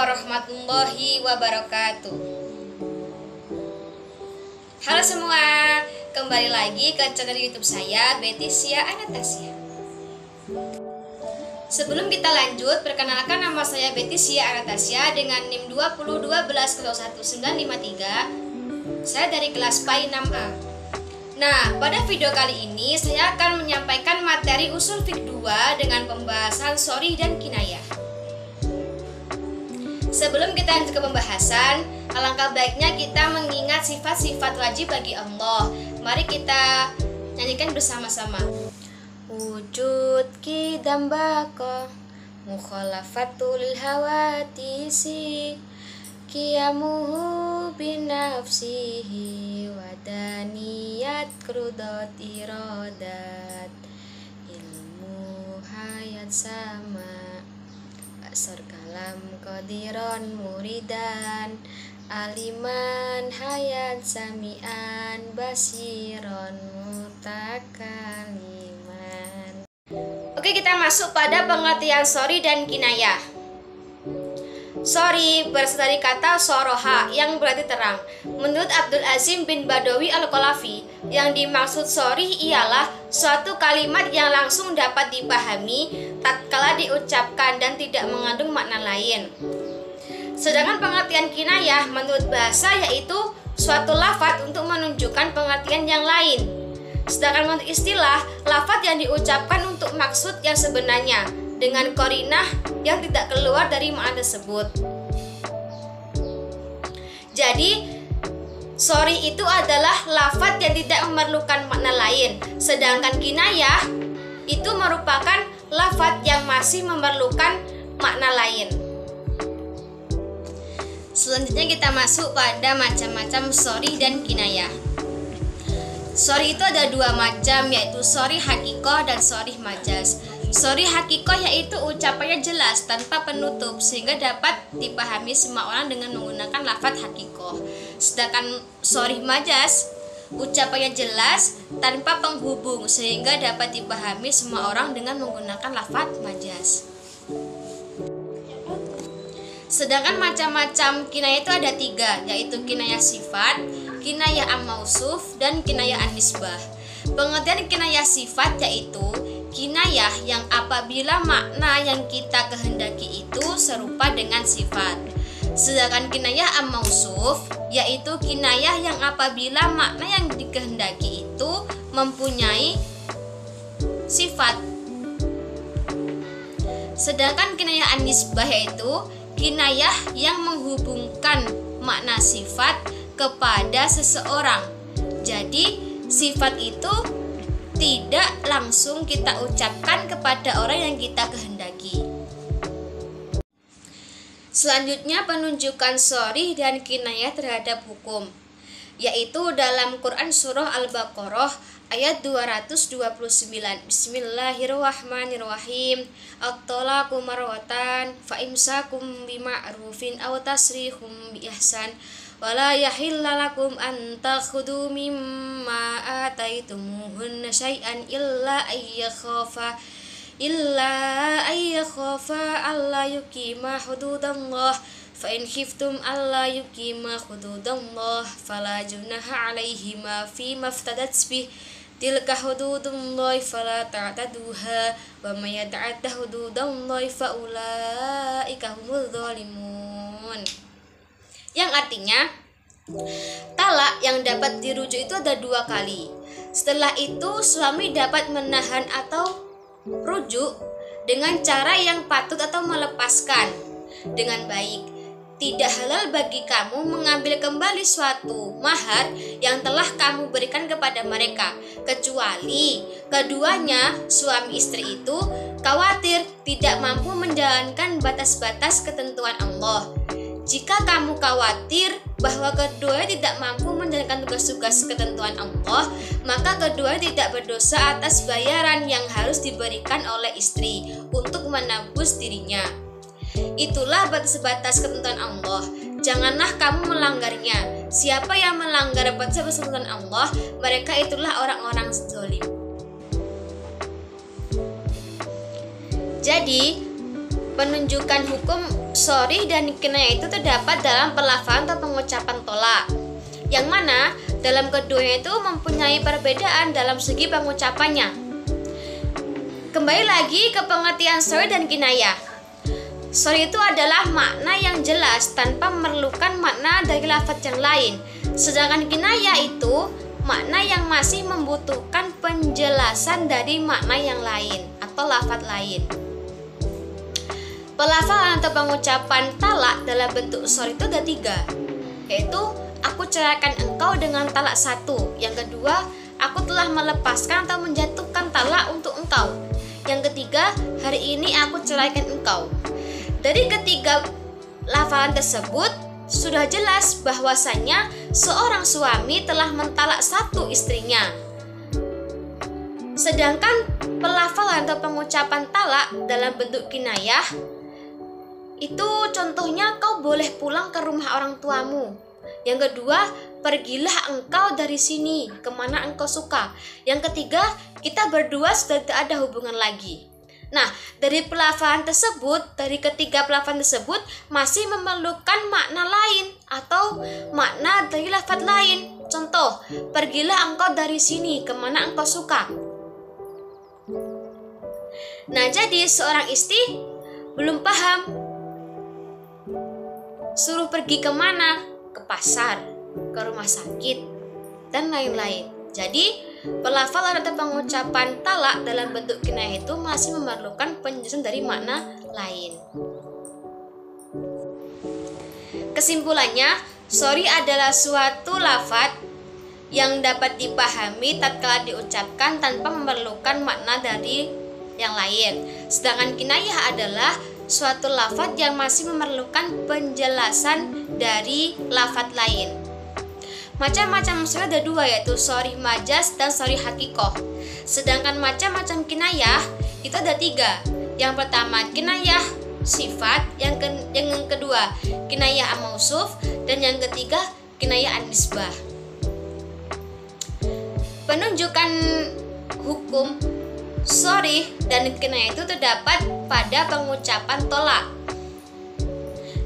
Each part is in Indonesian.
warahmatullahi wabarakatuh. Halo semua, kembali lagi ke channel YouTube saya, Betisia Anastasia. Sebelum kita lanjut, perkenalkan nama saya Betisia Anastasia dengan NIM 202110193. Saya dari kelas PAI 6A. Nah, pada video kali ini saya akan menyampaikan materi usul fiqh 2 dengan pembahasan sharih dan kinayah. Sebelum kita lanjut ke pembahasan, alangkah baiknya kita mengingat sifat-sifat wajib bagi Allah. Mari kita nyanyikan bersama-sama. Wujud qidam baqa mukhalafatul hawatisi qiyamuhu binafsihi wadaniyat krudot irodat ilmu hayat sama Asar kalam qadiron muridan aliman hayat samian basiron mutakaliman. Oke, kita masuk pada pengertian sharih dan kinayah. Sharih berasal dari kata soroha yang berarti terang. Menurut Abdul Azim bin Badawi Al-Qalafi, yang dimaksud sharih ialah suatu kalimat yang langsung dapat dipahami tatkala diucapkan dan tidak mengandung makna lain. Sedangkan pengertian kinayah menurut bahasa yaitu suatu lafadz untuk menunjukkan pengertian yang lain. Sedangkan menurut istilah, lafadz yang diucapkan untuk maksud yang sebenarnya dengan qarinah yang tidak keluar dari makna tersebut. Jadi, sharih itu adalah lafadz yang tidak memerlukan makna lain, sedangkan kinayah itu merupakan lafadz yang masih memerlukan makna lain. Selanjutnya kita masuk pada macam-macam sharih dan kinayah. Sharih itu ada dua macam, yaitu sharih hakikoh dan sharih majaz. Sharih hakikoh yaitu ucapannya jelas tanpa penutup sehingga dapat dipahami semua orang dengan menggunakan lafadz hakikoh. Sedangkan sharih majaz ucapannya jelas tanpa penghubung sehingga dapat dipahami semua orang dengan menggunakan lafadz majaz. Sedangkan macam-macam kinayah itu ada tiga, yaitu kinayah sifat, kinayah am-mausuf, dan kinayah an-nisbah. Pengertian kinayah sifat yaitu kinayah yang apabila makna yang kita kehendaki itu serupa dengan sifat. Sedangkan kinayah am-mausuf yaitu kinayah yang apabila makna yang dikehendaki itu mempunyai sifat. Sedangkan kinayah an-nisbah yaitu kinayah yang menghubungkan makna sifat kepada seseorang. Jadi sifat itu tidak langsung kita ucapkan kepada orang yang kita kehendaki. Selanjutnya penunjukan sharih dan kinayah terhadap hukum, yaitu dalam Quran surah Al-Baqarah ayat 229. Bismillahirrahmanirrahim. At-talaqu marwatan fa imsakum bima'rufin aw tasrihum bi ihsan wala yahilla lakum an takhudhu mimma ataitumuhunna syai'an illa ayyakhafa alla yuqima hududallah fa in khiftum alla yuqima hududallah fala junaha 'alaihima fi maftadat bih tilka hududullahi fala ta'taduha wa may yata'adda hududallahi fa ulaika humudz zalimun. Yang artinya, talak yang dapat dirujuk itu ada dua kali. Setelah itu suami dapat menahan atau rujuk dengan cara yang patut atau melepaskan dengan baik. Tidak halal bagi kamu mengambil kembali suatu mahar yang telah kamu berikan kepada mereka, kecuali keduanya suami istri itu khawatir tidak mampu menjalankan batas-batas ketentuan Allah. Jika kamu khawatir bahwa keduanya tidak mampu menjalankan tugas-tugas ketentuan Allah, maka keduanya tidak berdosa atas bayaran yang harus diberikan oleh istri untuk menebus dirinya. Itulah batas-batas ketentuan Allah. Janganlah kamu melanggarnya. Siapa yang melanggar batas-batas ketentuan Allah, mereka itulah orang-orang zalim. Jadi, Penunjukan hukum sorry dan kinayah itu terdapat dalam pelafalan atau pengucapan tolak, yang mana dalam keduanya itu mempunyai perbedaan dalam segi pengucapannya. Kembali lagi ke pengertian sorry dan kinayah. Sorry itu adalah makna yang jelas tanpa memerlukan makna dari lafaz yang lain. Sedangkan kinayah itu makna yang masih membutuhkan penjelasan dari makna yang lain atau lafaz lain. Pelafalan atau pengucapan talak dalam bentuk sorry itu ada 3, yaitu aku ceraikan engkau dengan talak 1. Yang kedua, aku telah melepaskan atau menjatuhkan talak untuk engkau. Yang ketiga, hari ini aku ceraikan engkau. Dari ketiga lafalan tersebut sudah jelas bahwasannya seorang suami telah mentalak satu istrinya. Sedangkan pelafalan atau pengucapan talak dalam bentuk kinayah itu contohnya kau boleh pulang ke rumah orang tuamu. Yang kedua, pergilah engkau dari sini kemana engkau suka. Yang ketiga, kita berdua sudah tidak ada hubungan lagi. Nah, dari pelafalan tersebut, dari ketiga pelafalan tersebut masih memerlukan makna lain atau makna dari lafaz lain. Contoh, pergilah engkau dari sini kemana engkau suka. Nah, jadi seorang istri belum paham suruh pergi kemana? Ke pasar, ke rumah sakit, dan lain-lain. Jadi, pelafalan atau pengucapan talak dalam bentuk kinayah itu masih memerlukan penjelasan dari makna lain. Kesimpulannya, sorry adalah suatu lafaz yang dapat dipahami tatkala diucapkan tanpa memerlukan makna dari yang lain. Sedangkan kinayah adalah suatu lafaz yang masih memerlukan penjelasan dari lafaz lain. Macam-macam sorry ada 2, yaitu sorry majaz dan sorry hakikoh. Sedangkan macam-macam kinayah itu ada 3. Yang pertama kinayah sifat, yang kedua kinayah mausuf, dan yang ketiga kinayah an-nisbah. Penunjukan hukum sorry dan kinayah itu terdapat pada pengucapan tolak.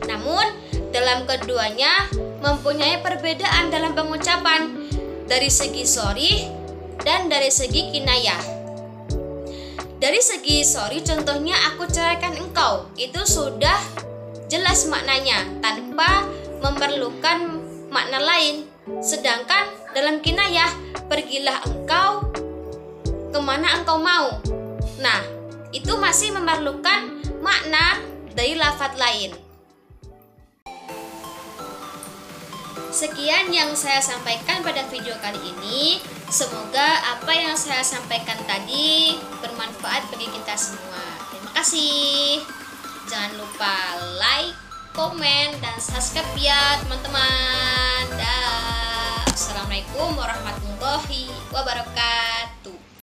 Namun dalam keduanya mempunyai perbedaan dalam pengucapan dari segi sorry dan dari segi kinayah. Dari segi sorry, contohnya aku ceraikan engkau, itu sudah jelas maknanya tanpa memerlukan makna lain. Sedangkan dalam kinayah, pergilah engkau kemana engkau mau. Nah, itu masih memerlukan makna dari lafaz lain. Sekian yang saya sampaikan pada video kali ini. Semoga apa yang saya sampaikan tadi bermanfaat bagi kita semua. Terima kasih. Jangan lupa like, komen, dan subscribe ya teman-teman. Dah. Assalamualaikum warahmatullahi wabarakatuh.